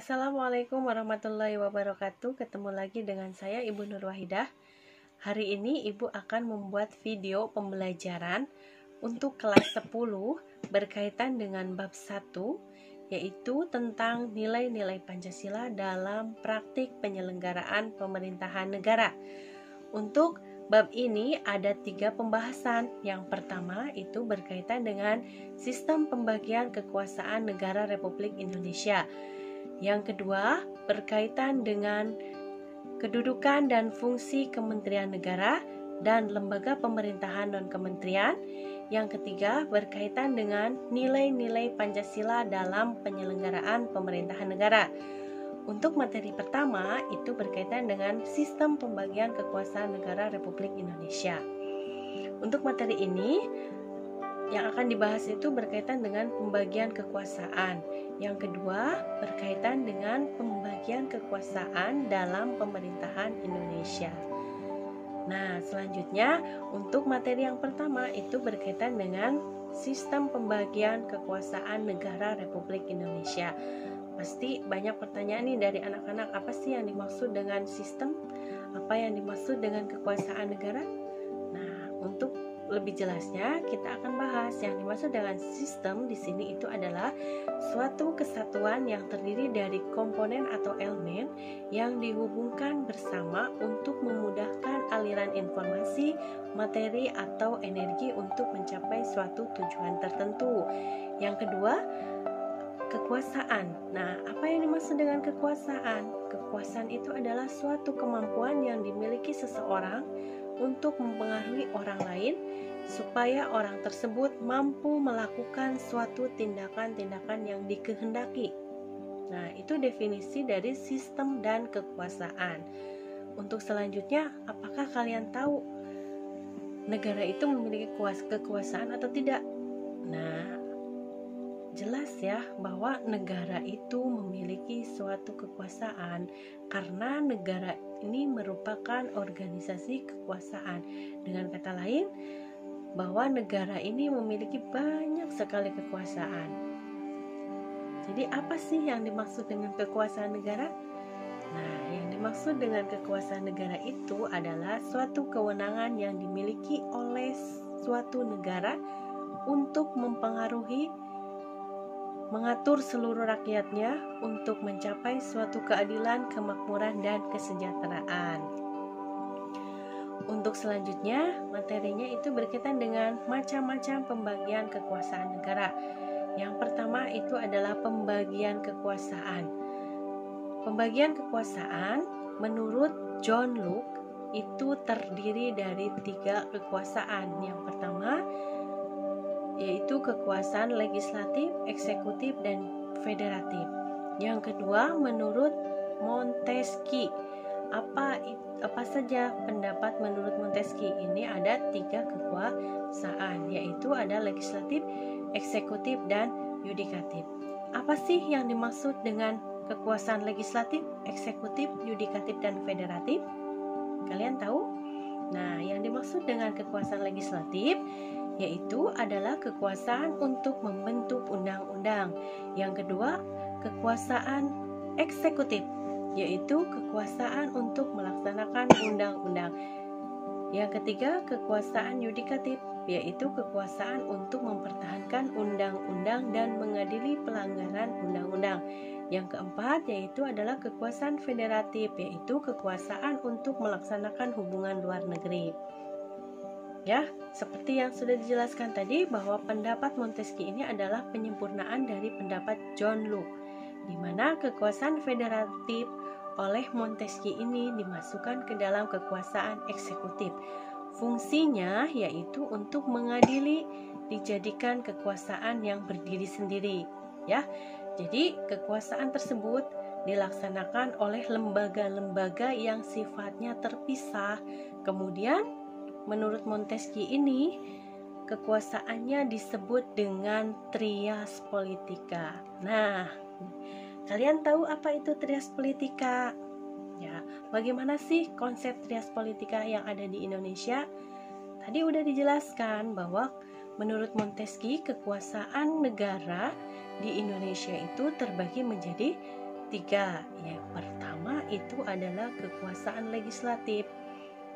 Assalamualaikum warahmatullahi wabarakatuh. Ketemu lagi dengan saya Ibu Nur Wahidah. Hari ini Ibu akan membuat video pembelajaran untuk kelas 10 berkaitan dengan bab 1, yaitu tentang nilai-nilai Pancasila dalam praktik penyelenggaraan pemerintahan negara. Untuk bab ini ada 3 pembahasan. Yang pertama itu berkaitan dengan sistem pembagian kekuasaan negara Republik Indonesia. Yang kedua, berkaitan dengan kedudukan dan fungsi Kementerian Negara dan lembaga pemerintahan non-kementerian. Yang ketiga, berkaitan dengan nilai-nilai Pancasila dalam penyelenggaraan pemerintahan negara. Untuk materi pertama, itu berkaitan dengan sistem pembagian kekuasaan negara Republik Indonesia. Untuk materi ini, yang akan dibahas itu berkaitan dengan pembagian kekuasaan. Yang kedua, berkaitan dengan pembagian kekuasaan dalam pemerintahan Indonesia. Nah, selanjutnya untuk materi yang pertama itu berkaitan dengan sistem pembagian kekuasaan negara Republik Indonesia. Pasti banyak pertanyaan nih dari anak-anak, apa sih yang dimaksud dengan sistem? Apa yang dimaksud dengan kekuasaan negara? Nah, untuk lebih jelasnya kita akan bahas yang dimaksud dengan sistem di sini itu adalah suatu kesatuan yang terdiri dari komponen atau elemen yang dihubungkan bersama untuk memudahkan aliran informasi, materi atau energi untuk mencapai suatu tujuan tertentu. Yang kedua, kekuasaan. Nah, apa yang dimaksud dengan kekuasaan? Kekuasaan itu adalah suatu kemampuan yang dimiliki seseorang untuk mempengaruhi orang lain supaya orang tersebut mampu melakukan suatu tindakan-tindakan yang dikehendaki. Nah, itu definisi dari sistem dan kekuasaan. Untuk selanjutnya, apakah kalian tahu negara itu memiliki kekuasaan atau tidak? Nah, jelas ya bahwa negara itu memiliki suatu kekuasaan karena negara ini merupakan organisasi kekuasaan. Dengan kata lain, bahwa negara ini memiliki banyak sekali kekuasaan. Jadi apa sih yang dimaksud dengan kekuasaan negara? Nah, yang dimaksud dengan kekuasaan negara itu adalah suatu kewenangan yang dimiliki oleh suatu negara untuk mempengaruhi, mengatur seluruh rakyatnya untuk mencapai suatu keadilan, kemakmuran, dan kesejahteraan. Untuk selanjutnya, materinya itu berkaitan dengan macam-macam pembagian kekuasaan negara. Yang pertama itu adalah pembagian kekuasaan. Pembagian kekuasaan menurut John Locke itu terdiri dari 3 kekuasaan. Yang pertama yaitu kekuasaan legislatif, eksekutif, dan federatif. Yang kedua, menurut Montesquieu. Apa saja pendapat menurut Montesquieu? Ini ada 3 kekuasaan, yaitu ada legislatif, eksekutif, dan yudikatif. Apa sih yang dimaksud dengan kekuasaan legislatif, eksekutif, yudikatif, dan federatif? Kalian tahu? Nah, yang dimaksud dengan kekuasaan legislatif yaitu adalah kekuasaan untuk membentuk undang-undang. Yang kedua, kekuasaan eksekutif, yaitu kekuasaan untuk melaksanakan undang-undang. Yang ketiga, kekuasaan yudikatif, yaitu kekuasaan untuk mempertahankan undang-undang dan mengadili pelanggaran undang-undang. Yang keempat, yaitu adalah kekuasaan federatif, yaitu kekuasaan untuk melaksanakan hubungan luar negeri. Ya, seperti yang sudah dijelaskan tadi bahwa pendapat Montesquieu ini adalah penyempurnaan dari pendapat John Locke, di mana kekuasaan federatif oleh Montesquieu ini dimasukkan ke dalam kekuasaan eksekutif. Fungsinya yaitu untuk mengadili, dijadikan kekuasaan yang berdiri sendiri, ya. Jadi, kekuasaan tersebut dilaksanakan oleh lembaga-lembaga yang sifatnya terpisah. Kemudian menurut Montesquieu ini, kekuasaannya disebut dengan trias politica. Nah, kalian tahu apa itu trias politica? Ya, bagaimana sih konsep trias politica yang ada di Indonesia? Tadi udah dijelaskan bahwa menurut Montesquieu, kekuasaan negara di Indonesia itu terbagi menjadi tiga. Yang pertama itu adalah kekuasaan legislatif,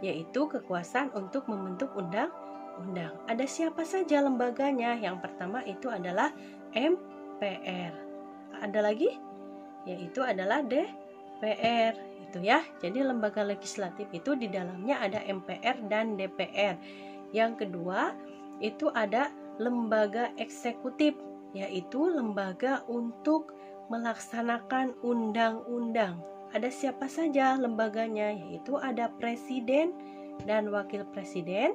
yaitu kekuasaan untuk membentuk undang-undang. Ada siapa saja lembaganya? Yang pertama itu adalah MPR. Ada lagi? Yaitu adalah DPR. Itu ya. Jadi lembaga legislatif itu di dalamnya ada MPR dan DPR. Yang kedua itu ada lembaga eksekutif, yaitu lembaga untuk melaksanakan undang-undang. Ada siapa saja lembaganya? Yaitu ada presiden dan wakil presiden,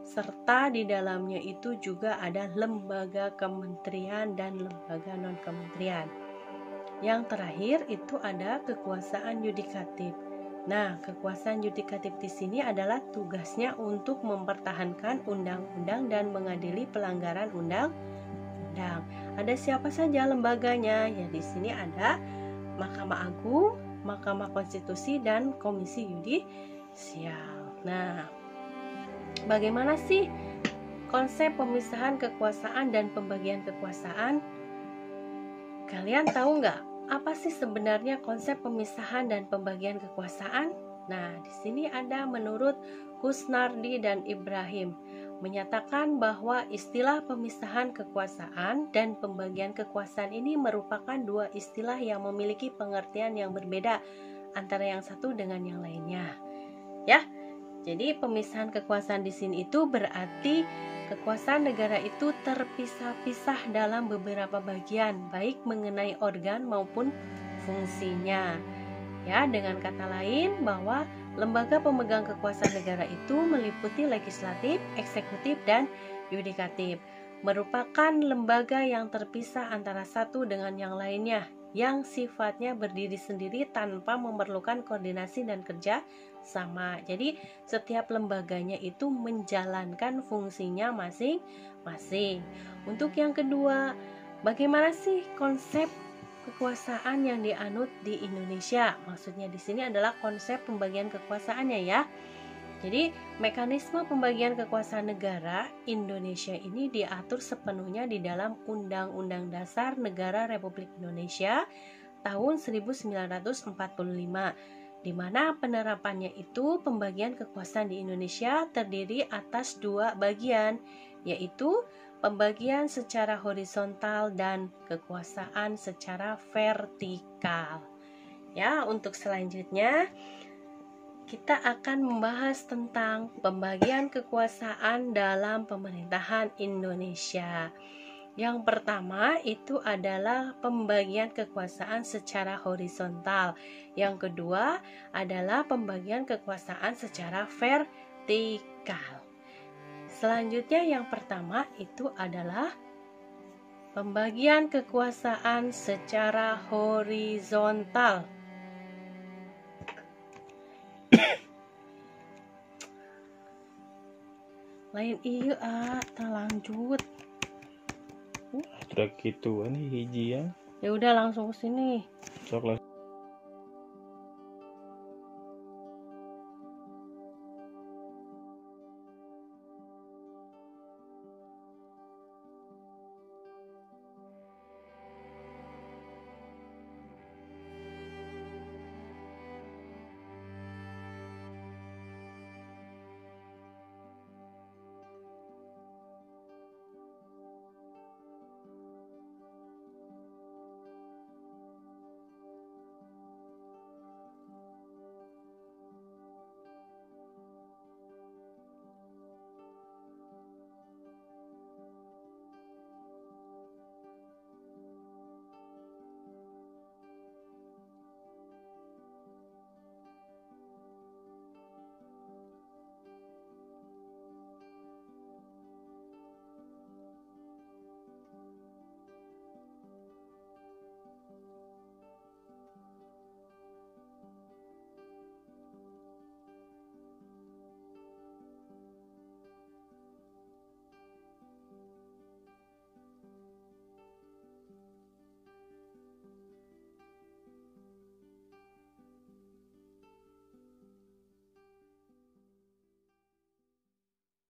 serta di dalamnya itu juga ada lembaga kementerian dan lembaga non-kementerian. Yang terakhir itu ada kekuasaan yudikatif. Nah, kekuasaan yudikatif di sini adalah tugasnya untuk mempertahankan undang-undang dan mengadili pelanggaran undang-undang. Ada siapa saja lembaganya? Ya, di sini ada Mahkamah Agung, Mahkamah Konstitusi, dan Komisi Yudisial. Nah, bagaimana sih konsep pemisahan kekuasaan dan pembagian kekuasaan? Kalian tahu nggak? Apa sih sebenarnya konsep pemisahan dan pembagian kekuasaan? Nah, di sini ada menurut Kusnardi dan Ibrahim menyatakan bahwa istilah pemisahan kekuasaan dan pembagian kekuasaan ini merupakan dua istilah yang memiliki pengertian yang berbeda antara yang satu dengan yang lainnya. Ya, jadi pemisahan kekuasaan di sini itu berarti kekuasaan negara itu terpisah-pisah dalam beberapa bagian, baik mengenai organ maupun fungsinya. Ya, dengan kata lain bahwa lembaga pemegang kekuasaan negara itu meliputi legislatif, eksekutif, dan yudikatif. Merupakan lembaga yang terpisah antara satu dengan yang lainnya, yang sifatnya berdiri sendiri tanpa memerlukan koordinasi dan kerja sama. Jadi setiap lembaganya itu menjalankan fungsinya masing-masing. Untuk yang kedua, bagaimana sih konsep kekuasaan yang dianut di Indonesia? Maksudnya di sini adalah konsep pembagian kekuasaannya ya. Jadi mekanisme pembagian kekuasaan negara Indonesia ini diatur sepenuhnya di dalam Undang-Undang Dasar Negara Republik Indonesia tahun 1945, di mana penerapannya itu pembagian kekuasaan di Indonesia terdiri atas dua bagian, yaitu pembagian secara horizontal dan kekuasaan secara vertikal. Ya, untuk selanjutnya kita akan membahas tentang pembagian kekuasaan dalam pemerintahan Indonesia. Yang pertama itu adalah pembagian kekuasaan secara horizontal. Yang kedua adalah pembagian kekuasaan secara vertikal. Selanjutnya yang pertama itu adalah pembagian kekuasaan secara horizontal. Lain iya lanjut. Sudah gitu ini hiji ya. Ya udah langsung ke sini. Sok